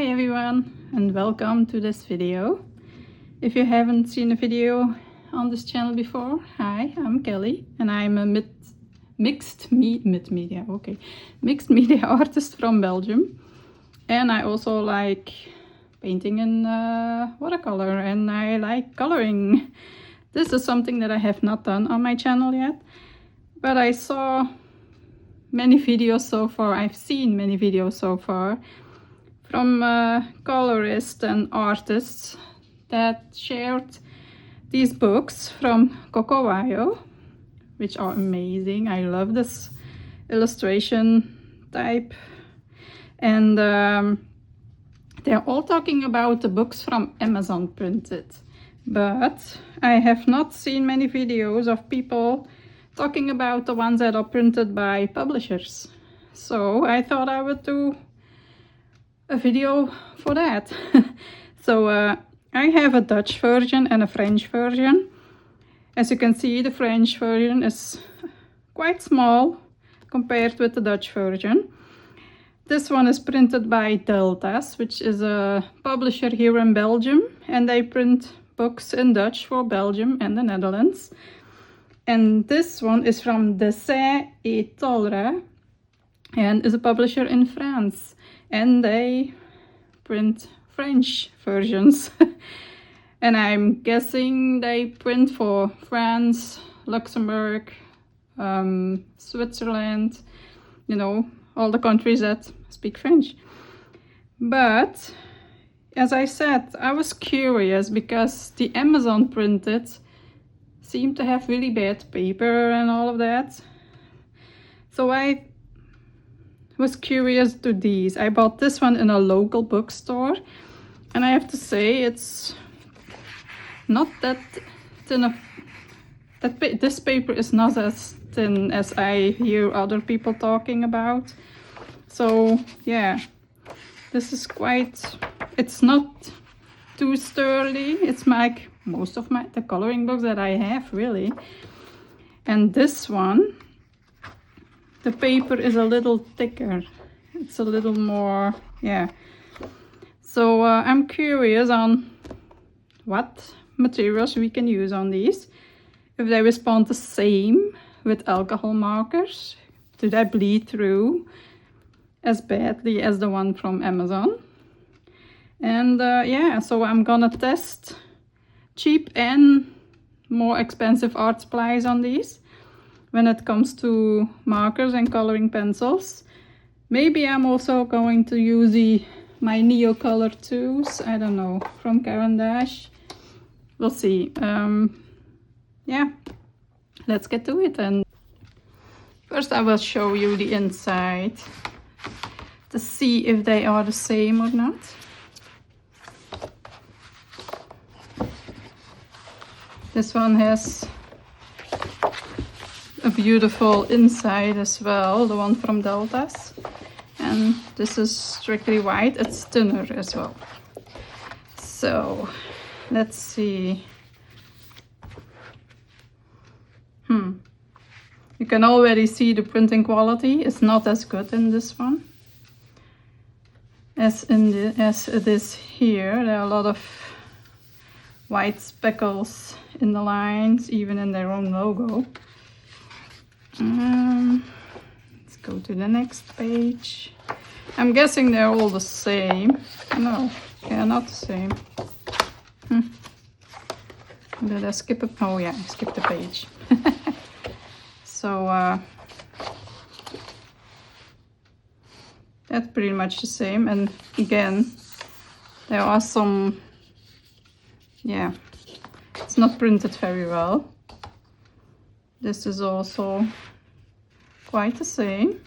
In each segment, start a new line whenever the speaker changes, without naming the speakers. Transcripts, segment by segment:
Hi everyone and welcome to this video. If you haven't seen a video on this channel before, hi, I'm Kelly and I'm a mixed media artist from Belgium, and I also like painting in watercolor and I like coloring. This is something that I have not done on my channel yet, but I saw many videos so far. I've seen many videos so far from colorists and artists that shared these books from Coco Wyo, which are amazing. I love this illustration type, and they're all talking about the books from Amazon printed, but I have not seen many videos of people talking about the ones that are printed by publishers. So I thought I would do a video for that. So I have a Dutch version and a French version. As you can see, the French version is quite small compared with the Dutch version. This one is printed by Deltas, which is a publisher here in Belgium, and they print books in Dutch for Belgium and the Netherlands. And this one is from Dessin et Tolra and is a publisher in France, and they print French versions. And I'm guessing they print for France, Luxembourg, Switzerland, you know, all the countries that speak French. But as I said, I was curious because the Amazon printed seem to have really bad paper and all of that. So I was curious to these. I bought this one in a local bookstore, and I have to say it's not that thin this paper is not as thin as I hear other people talking about. So yeah, this is it's not too sturdy. It's like most of the coloring books that I have, really. And this one, the paper is a little thicker. It's a little more, yeah. So I'm curious on what materials we can use on these. If they respond the same with alcohol markers, do they bleed through as badly as the one from Amazon? And yeah, so I'm gonna test cheap and more expensive art supplies on these when it comes to markers and coloring pencils. Maybe I'm also going to use my Neo Color 2s, I don't know, from Caran d'Ache. We'll see. Yeah, let's get to it. And first I will show you the inside to see if they are the same or not. This one has a beautiful inside as well, the one from Deltas. And this is strictly white, it's thinner as well. So let's see. You can already see the printing quality is not as good in this one as it is here. There are a lot of white speckles in the lines, even in their own logo. Let's go to the next page. I'm guessing they're all the same. No, they're not the same. Did I skip it? Oh yeah, I skipped the page. So that's pretty much the same. And again, there are some, yeah, it's not printed very well. This is also quite the same.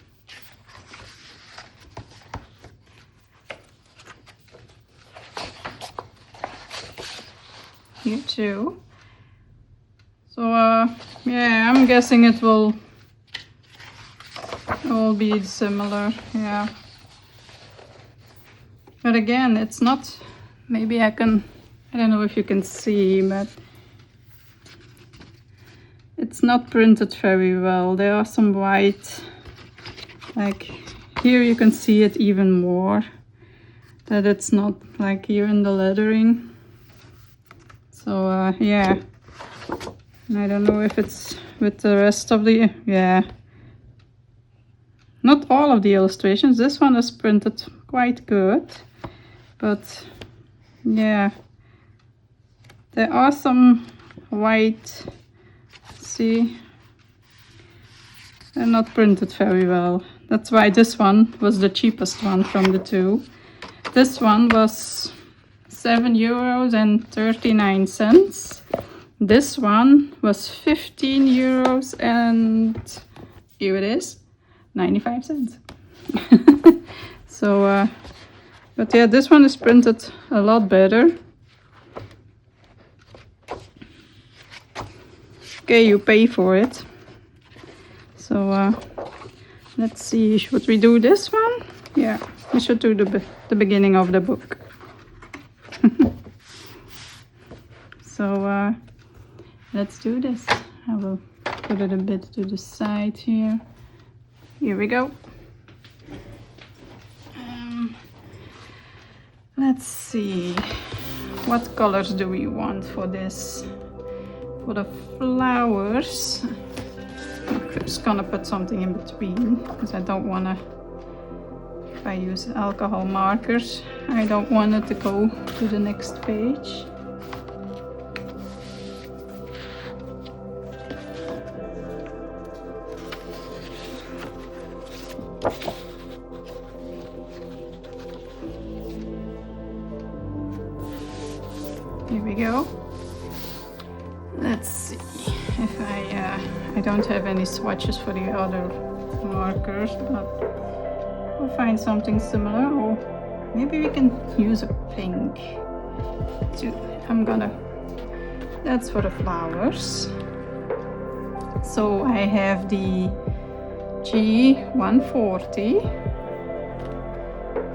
Here too. So yeah, I'm guessing it will all be similar, yeah. But again, it's not, maybe I don't know if you can see, but it's not printed very well. There are some white, like here you can see it even more. that it's not like here in the lettering. So yeah, I don't know if it's with the rest of the, yeah, not all of the illustrations. This one is printed quite good, but yeah, there are some white, see, they're not printed very well. That's why this one was the cheapest one from the two. This one was €7.39. This one was €15 and here it is, 95 cents. So, but yeah, this one is printed a lot better. Okay, you pay for it. So let's see, should we do this one? Yeah, we should do the beginning of the book. So let's do this. I will put it a bit to the side here. Here we go. Let's see, what colors do we want for this? For the flowers, I'm just gonna put something in between because I don't want to, if I use alcohol markers, I don't want it to go to the next page. Here we go. Let's see if I don't have any swatches for the other markers, but we'll find something similar, or maybe we can use a pink too. That's for the flowers. So I have the G140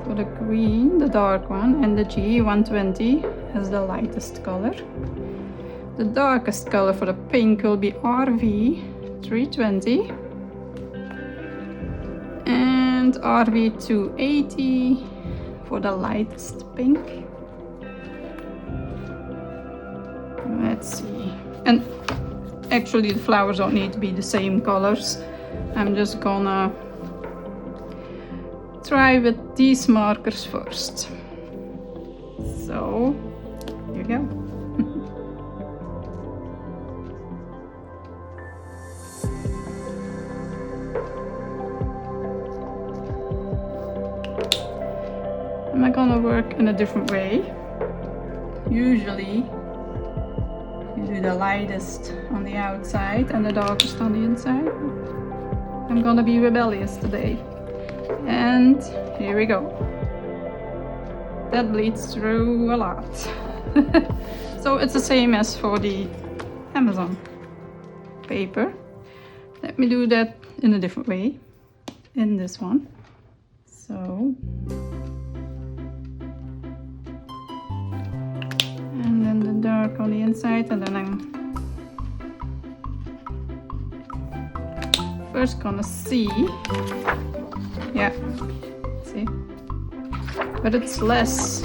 for the green, the dark one, and the G120 as the lightest color. The darkest color for the pink will be RV320 and RV280 for the lightest pink. Let's see. And actually the flowers don't need to be the same colors. I'm just gonna try with these markers first. So here you go. I'm gonna work in a different way. Usually you do the lightest on the outside and the darkest on the inside. I'm gonna be rebellious today. And here we go. That bleeds through a lot. So it's the same as for the Amazon paper. Let me do that in a different way in this one. So, and then the dark on the inside, and then I'm first gonna see. Yeah, see, but it's less.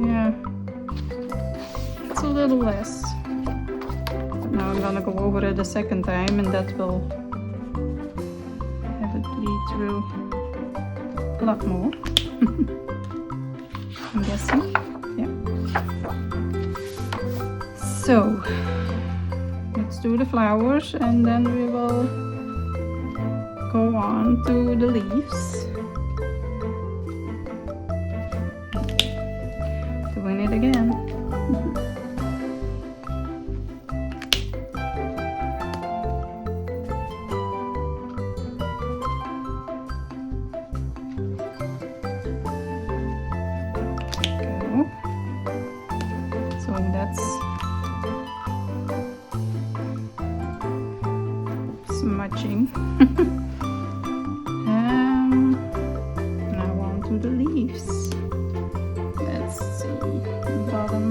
Yeah, it's a little less. But now I'm gonna go over it a second time, and that will have it bleed through a lot more. I'm guessing. Yeah. So let's do the flowers, and then we will go on to the leaves. Doing it again. Go. So that's smudging. Now on to the leaves. Let's see, the bottom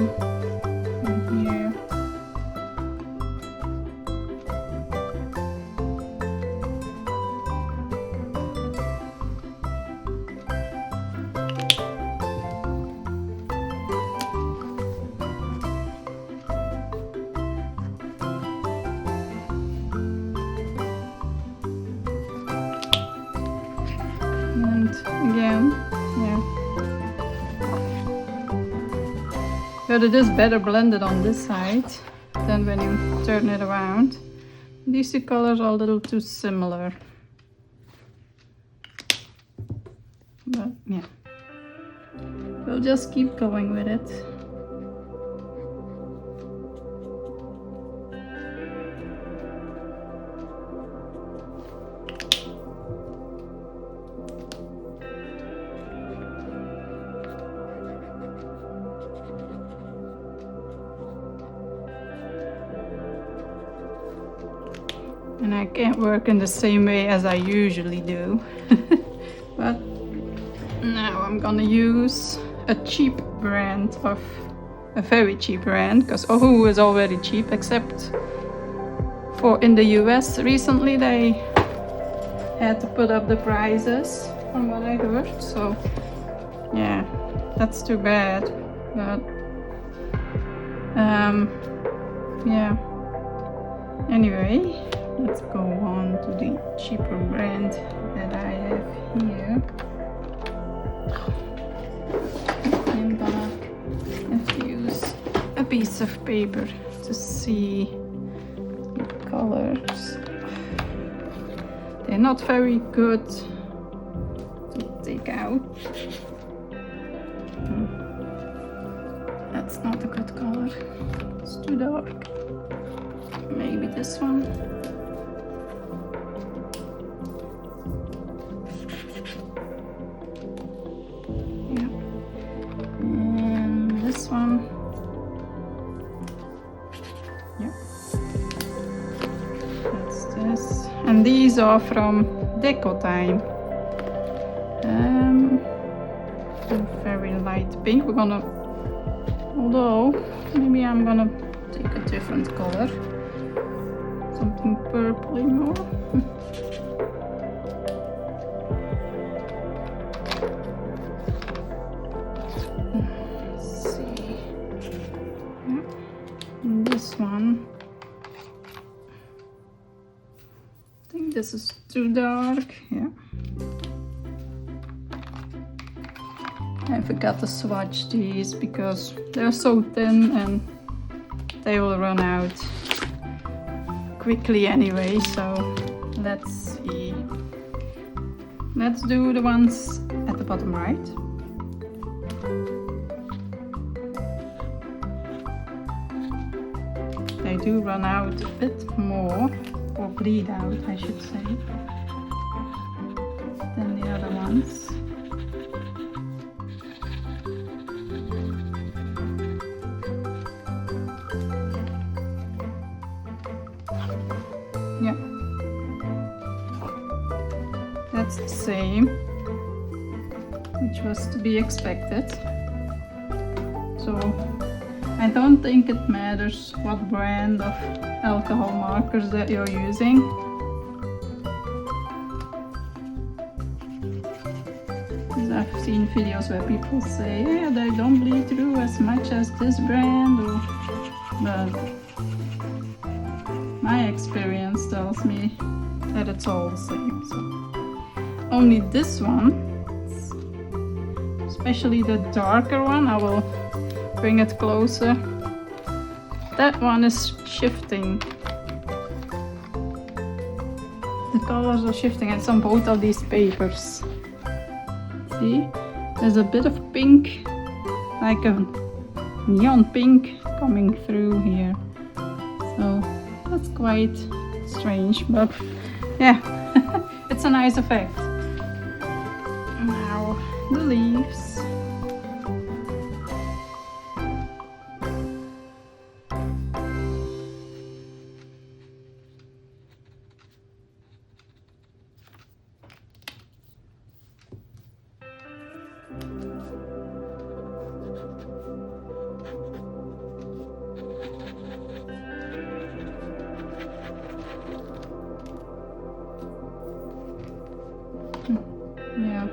And again, yeah. But it is better blended on this side than when you turn it around. These two colors are a little too similar. But yeah, we'll just keep going with it. And I can't work in the same way as I usually do. But now I'm gonna use a cheap brand of a very cheap brand, because Ohu is already cheap, except for in the US recently they had to put up the prices from what I heard. So yeah, that's too bad. But yeah, anyway, let's go on to the cheaper brand that I have here. I'm gonna have to use a piece of paper to see the colors. They're not very good to take out. That's not a good color. It's too dark. Maybe this one. This one, yeah, that's this, and these are from Deco Time. Very light pink. We're gonna, although maybe I'm gonna take a different color, something purpley more. This one, I think this is too dark. Yeah, I forgot to swatch these because they're so thin and they will run out quickly anyway. So let's see. Let's do the ones at the bottom right. They do run out a bit more, or bleed out I should say, than the other ones. Yeah, that's the same, which was to be expected. So I don't think it matters what brand of alcohol markers that you're using. Because I've seen videos where people say, yeah, they don't bleed through as much as this brand, but my experience tells me that it's all the same. So only this one, especially the darker one, I will bring it closer. That one is shifting. The colors are shifting. It's on both of these papers. See? There's a bit of pink, like a neon pink coming through here. So that's quite strange, but yeah, it's a nice effect. Now the leaves. Yeah.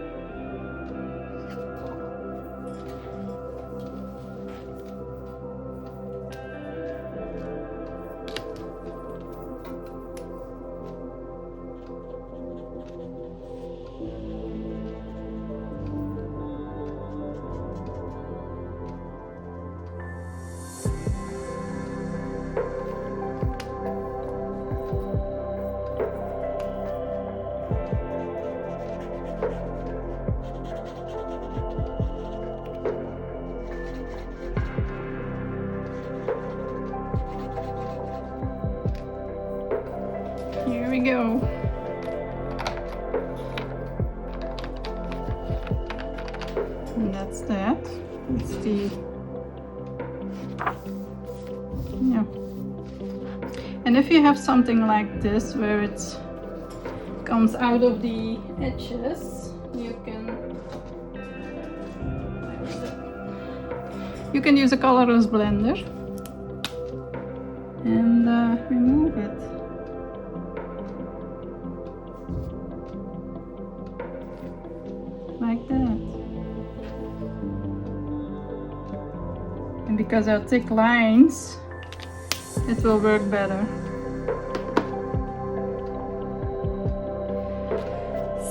And that's that. It's the, yeah. And if you have something like this where it comes out of the edges, you can use a colorless blender and remove it. Like that. And because they're thick lines, it will work better.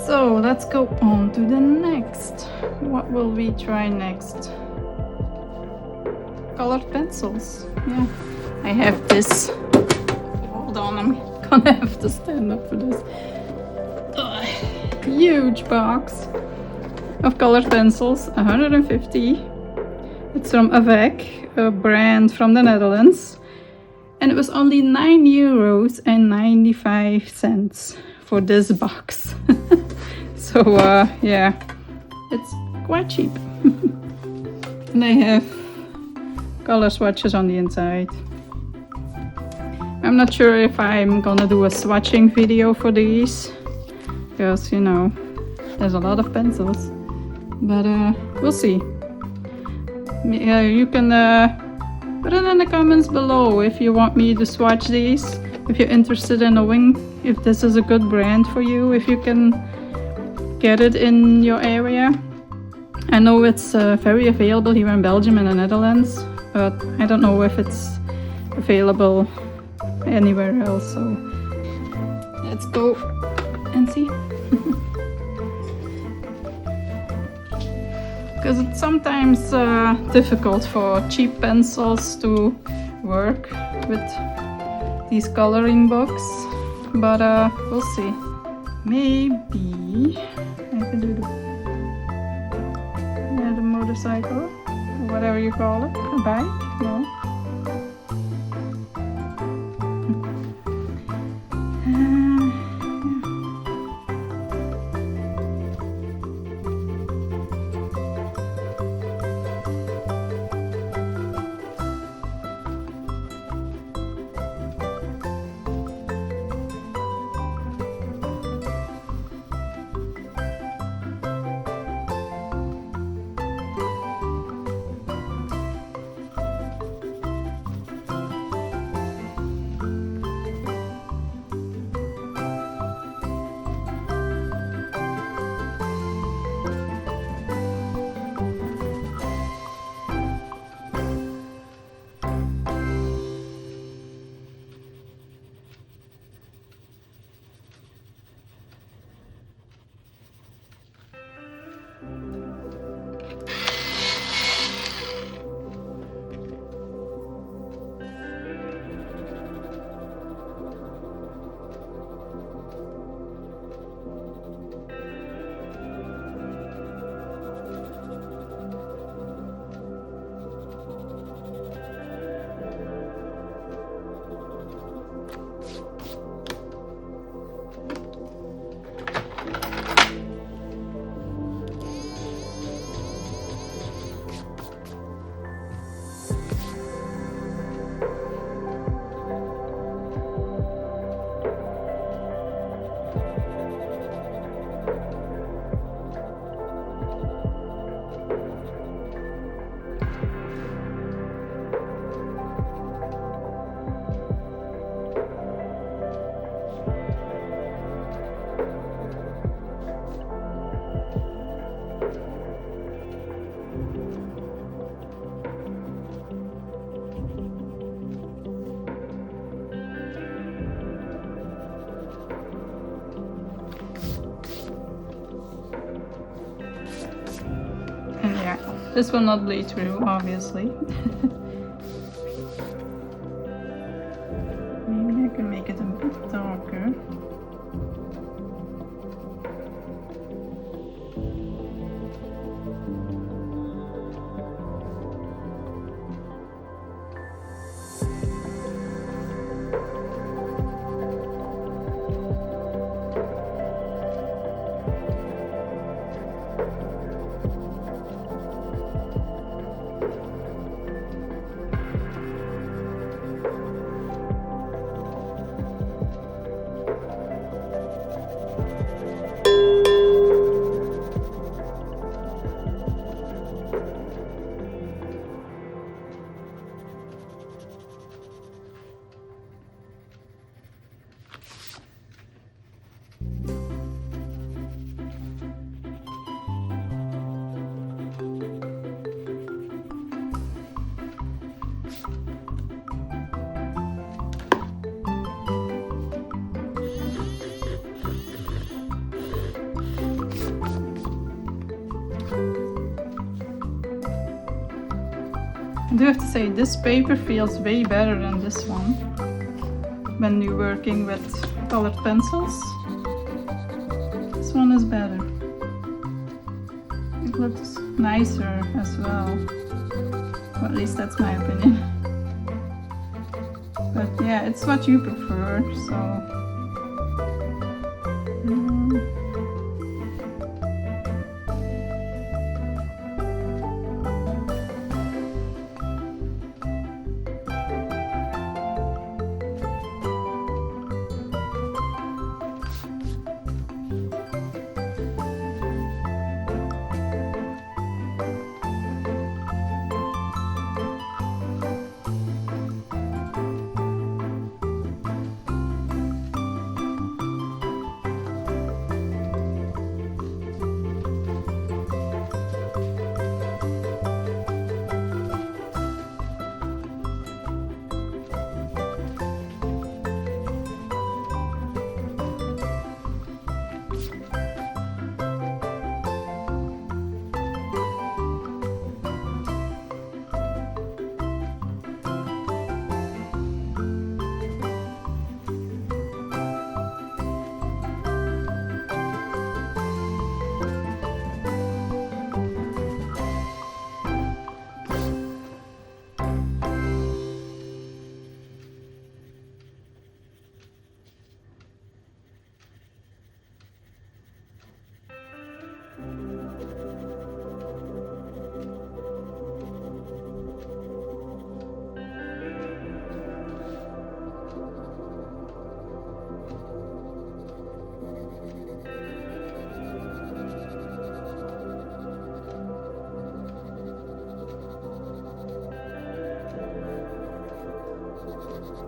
So let's go on to the next. What will we try next? Colored pencils. Yeah, I have this. Hold on, I'm gonna have to stand up for this. Huge box of colored pencils, 150. It's from Avec, a brand from the Netherlands. And it was only €9.95 for this box. So yeah, it's quite cheap. And they have color swatches on the inside. I'm not sure if I'm gonna do a swatching video for these, because you know, there's a lot of pencils, but we'll see. Yeah, you can put it in the comments below if you want me to swatch these, if you're interested in knowing if this is a good brand for you, if you can get it in your area. I know it's very available here in Belgium and the Netherlands, but I don't know if it's available anywhere else, so let's go and see. Because it's sometimes difficult for cheap pencils to work with these coloring books, but we'll see. Maybe I can do the motorcycle, or whatever you call it, a bike, no. This will not bleed through, obviously. Maybe I can make it a bit darker. do have to say this paper feels way better than this one when you're working with colored pencils. This one is better. It looks nicer as well. Well, at least that's my opinion. But yeah, it's what you prefer, so.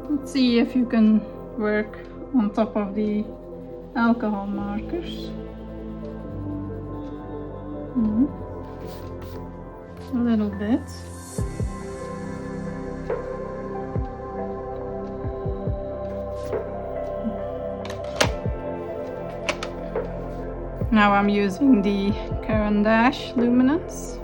Let's see if you can work on top of the alcohol markers. A little bit. Now I'm using the Caran d'Ache luminance.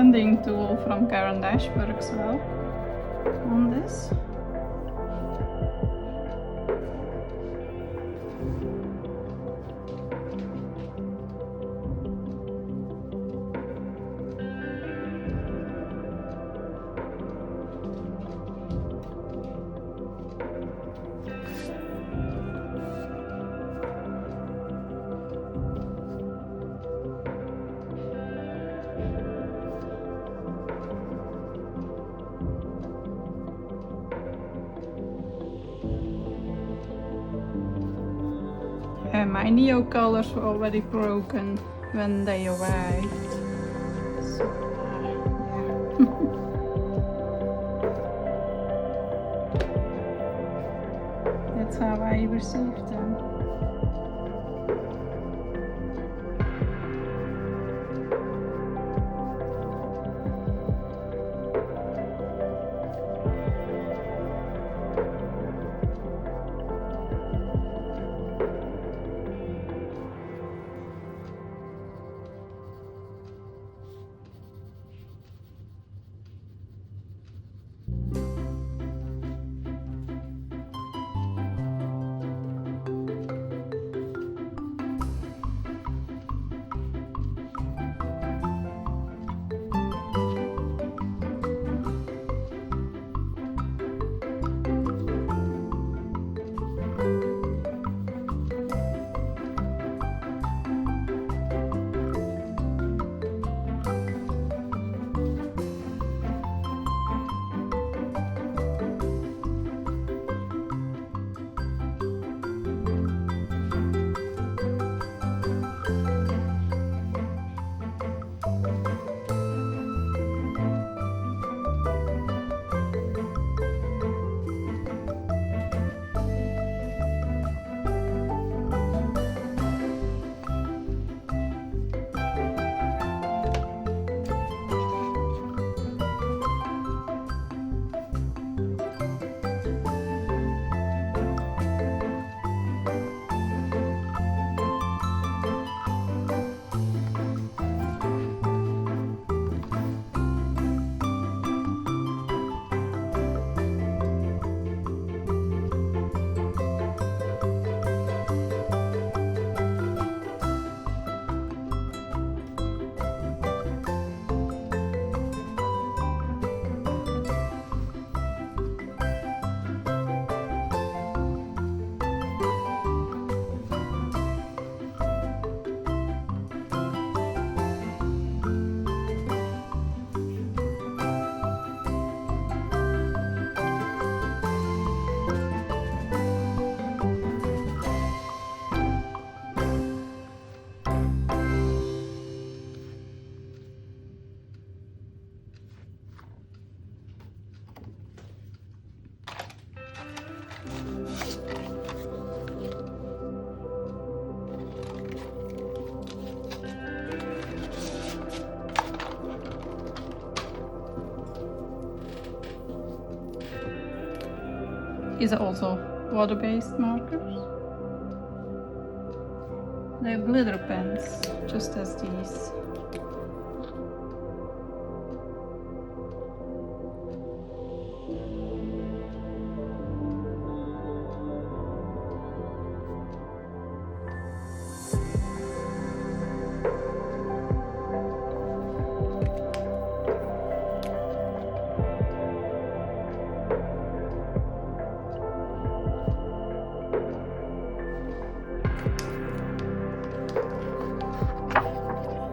blending tool from Karen works well on this. My Neo colors were already broken when they arrived. So, yeah. That's how I received them. These are also water-based markers. They're glitter pens, just as these.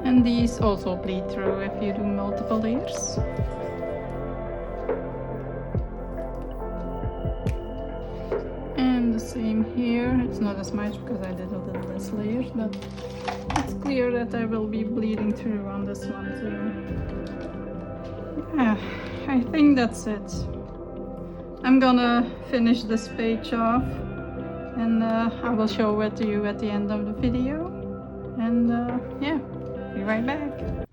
And these also bleed through if you do multiple layers. And the same here. It's not as much because I did a little less layers, but it's clear that I will be bleeding through on this one too. Yeah, I think that's it. I'm gonna finish this page off and I will show it to you at the end of the video. And yeah. Be right back.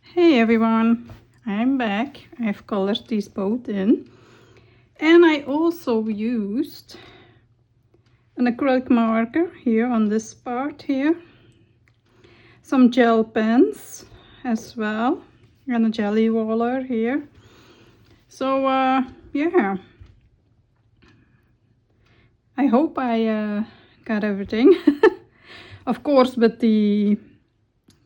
Hey everyone, I'm back. I've colored these both in. And I also used an acrylic marker here on this part here. Some gel pens as well, and a jelly roller here. So yeah, I hope I got everything. Of course, with the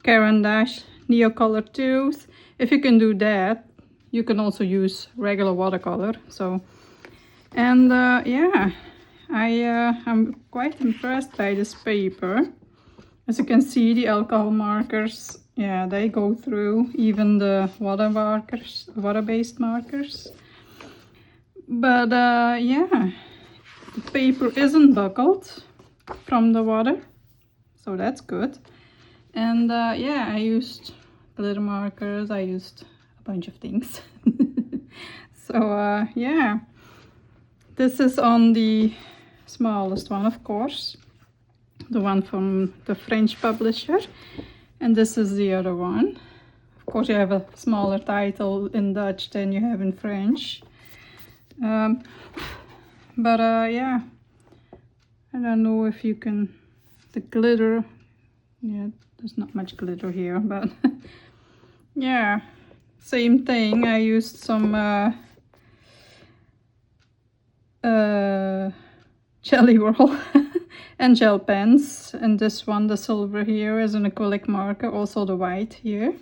Caran d'Ache Neocolor 2s, if you can do that, you can also use regular watercolor. So, and yeah, I'm quite impressed by this paper. As you can see, the alcohol markers, yeah, they go through, even the water markers, water-based markers. But yeah, the paper isn't buckled from the water, so that's good. And yeah, I used glitter markers, I used a bunch of things. So yeah, this is on the smallest one, of course, the one from the French publisher, and this is the other one. Of course, you have a smaller title in Dutch than you have in French. But yeah, I don't know if you can, the glitter, yeah, there's not much glitter here, but yeah, same thing. I used some jelly roll and gel pens, and this one, the silver here, is an acrylic marker, also the white here.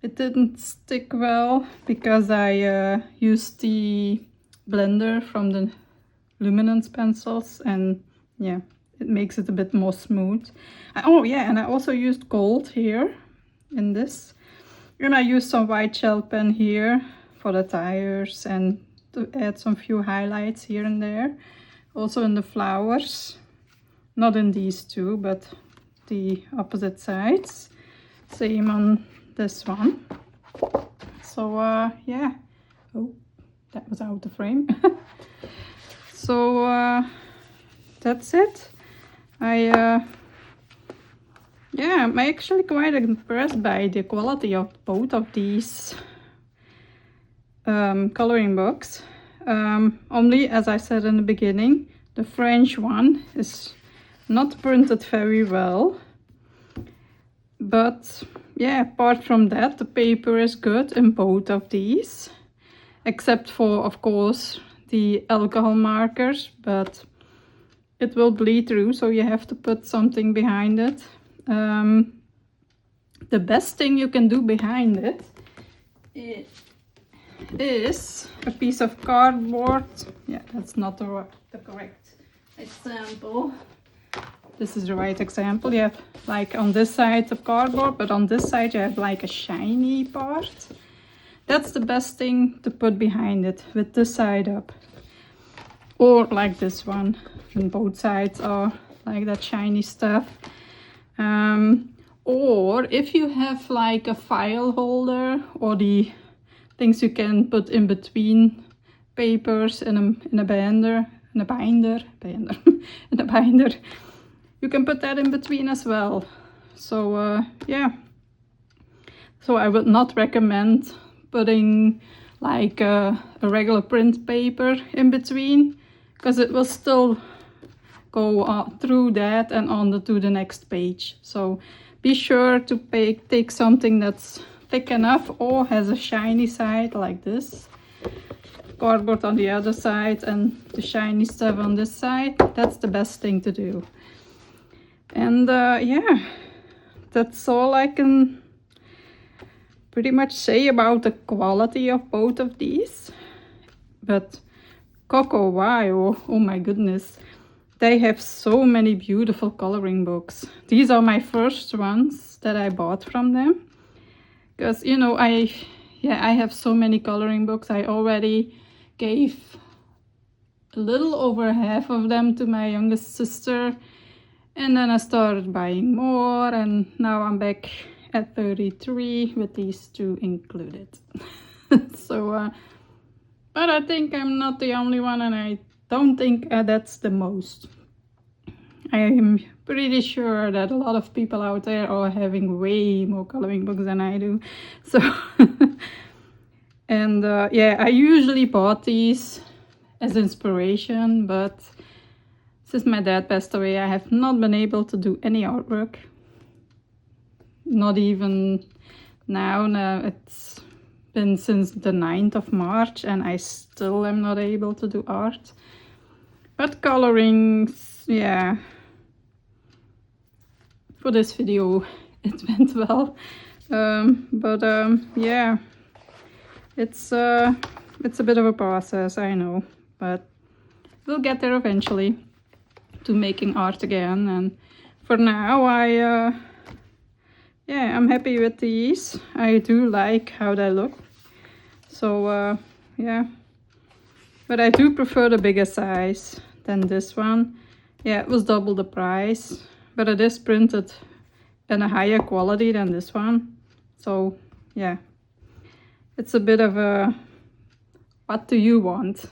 It didn't stick well because I used the blender from the luminance pencils, and yeah, it makes it a bit more smooth. Oh yeah, and I also used gold here in this, and I used some white gel pen here for the tires and to add some few highlights here and there. Also in the flowers, not in these two, but the opposite sides. Same on this one. So yeah, oh, that was out of frame. So that's it. Yeah, I'm actually quite impressed by the quality of both of these coloring books. Only, as I said in the beginning, the French one is not printed very well. But yeah, apart from that, the paper is good in both of these, except for, of course, the alcohol markers, but it will bleed through, so you have to put something behind it. The best thing you can do behind it is a piece of cardboard. Yeah, that's not the correct example. This is the right example. You have like on this side of cardboard, but on this side you have like a shiny part. That's the best thing to put behind it, with this side up. Or like this one, and both sides are like that shiny stuff. Or if you have like a file holder, or the things you can put in between papers in a binder, in a binder, you can put that in between as well. So yeah, so I would not recommend putting like a regular print paper in between, because it will still go through that and on to the next page. So be sure to take something that's thick enough or has a shiny side like this. Cardboard on the other side and the shiny stuff on this side. That's the best thing to do. And yeah, that's all I can pretty much say about the quality of both of these. But Coco Wyo, oh my goodness, they have so many beautiful coloring books. These are my first ones that I bought from them, because you know I have so many coloring books. I already gave a little over half of them to my youngest sister, and then I started buying more, and now I'm back at 33 with these two included. So but I think I'm not the only one, and I don't think that's the most. I am pretty sure that a lot of people out there are having way more coloring books than I do. So and yeah, I usually bought these as inspiration, but since my dad passed away, I have not been able to do any artwork. Not even now. It's been since the 9th of March and I still am not able to do art. But colorings, yeah, for this video it went well. Yeah, it's a bit of a process, I know, but we'll get there eventually to making art again. And for now, yeah, I'm happy with these. I do like how they look. So yeah, but I do prefer the bigger size than this one. Yeah, it was double the price, but it is printed in a higher quality than this one. So yeah, it's a bit of a what do you want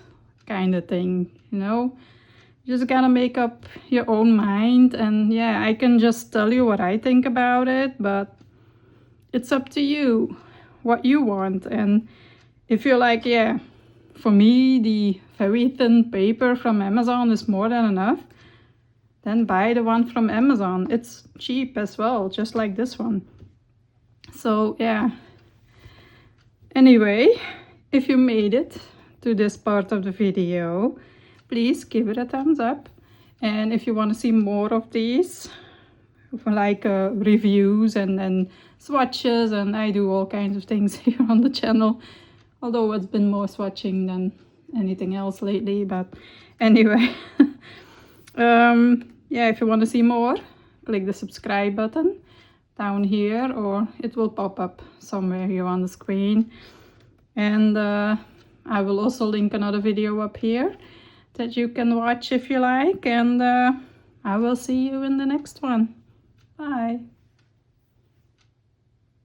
kind of thing, you know? You just gotta make up your own mind. And yeah, I can just tell you what I think about it, but it's up to you what you want. And if you're like, yeah, for me the very thin paper from Amazon is more than enough, then buy the one from Amazon. It's cheap as well, just like this one. So yeah, anyway, if you made it to this part of the video, please give it a thumbs up. And if you want to see more of these, like reviews and swatches, and I do all kinds of things here on the channel, although it's been more swatching than anything else lately. But anyway, yeah, if you want to see more, click the subscribe button down here, or it will pop up somewhere here on the screen. And I will also link another video up here that you can watch if you like. And I will see you in the next one. Bye.